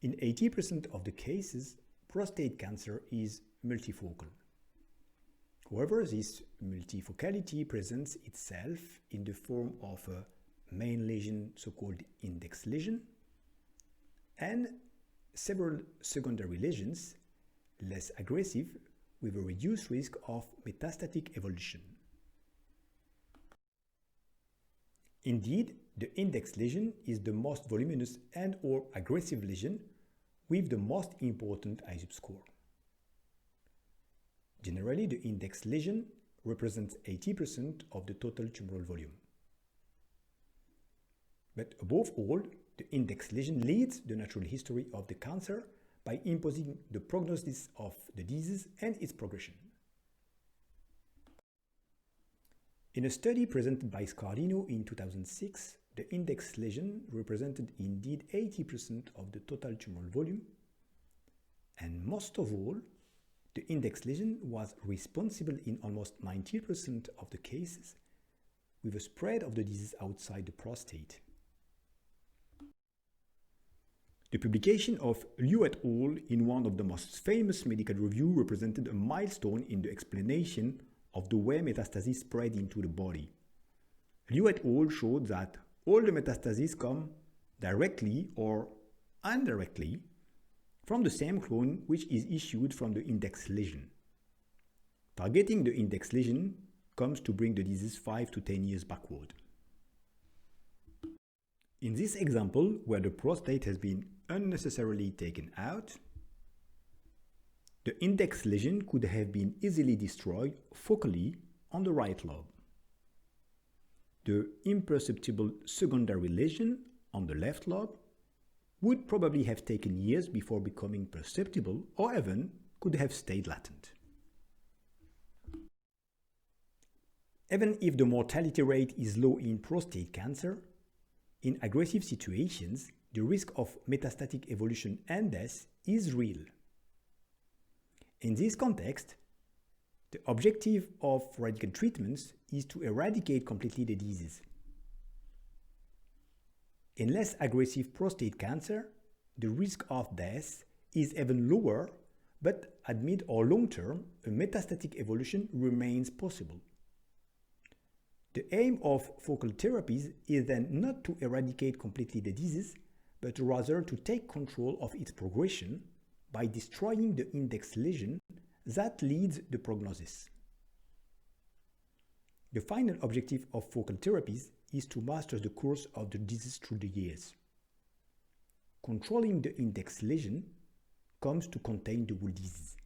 In 80% of the cases, prostate cancer is multifocal. However, this multifocality presents itself in the form of a main lesion, so-called index lesion, and several secondary lesions, less aggressive, with a reduced risk of metastatic evolution. Indeed, the index lesion is the most voluminous and/or aggressive lesion with the most important ISUP score. Generally, the index lesion represents 80% of the total tumoral volume. But above all, the index lesion leads the natural history of the cancer by imposing the prognosis of the disease and its progression. In a study presented by Scardino in 2006, the index lesion represented indeed 80% of the total tumoral volume, and most of all, the index lesion was responsible in almost 90% of the cases, with a spread of the disease outside the prostate. The publication of Liu et al. In one of the most famous medical reviews represented a milestone in the explanation of the way metastases spread into the body. Liu et al. Showed that all the metastases come directly or indirectly from the same clone which is issued from the index lesion. Targeting the index lesion comes to bring the disease 5 to 10 years backward. In this example, where the prostate has been unnecessarily taken out, the index lesion could have been easily destroyed focally on the right lobe. The imperceptible secondary lesion on the left lobe would probably have taken years before becoming perceptible, or even could have stayed latent. Even if the mortality rate is low in prostate cancer, in aggressive situations, the risk of metastatic evolution and death is real. In this context, the objective of radical treatments is to eradicate completely the disease. In less aggressive prostate cancer, the risk of death is even lower, but at mid or long term, a metastatic evolution remains possible. The aim of focal therapies is then not to eradicate completely the disease, but rather to take control of its progression by destroying the index lesion that leads the prognosis. The final objective of focal therapies is to master the course of the disease through the years. Controlling the index lesion comes to contain the whole disease.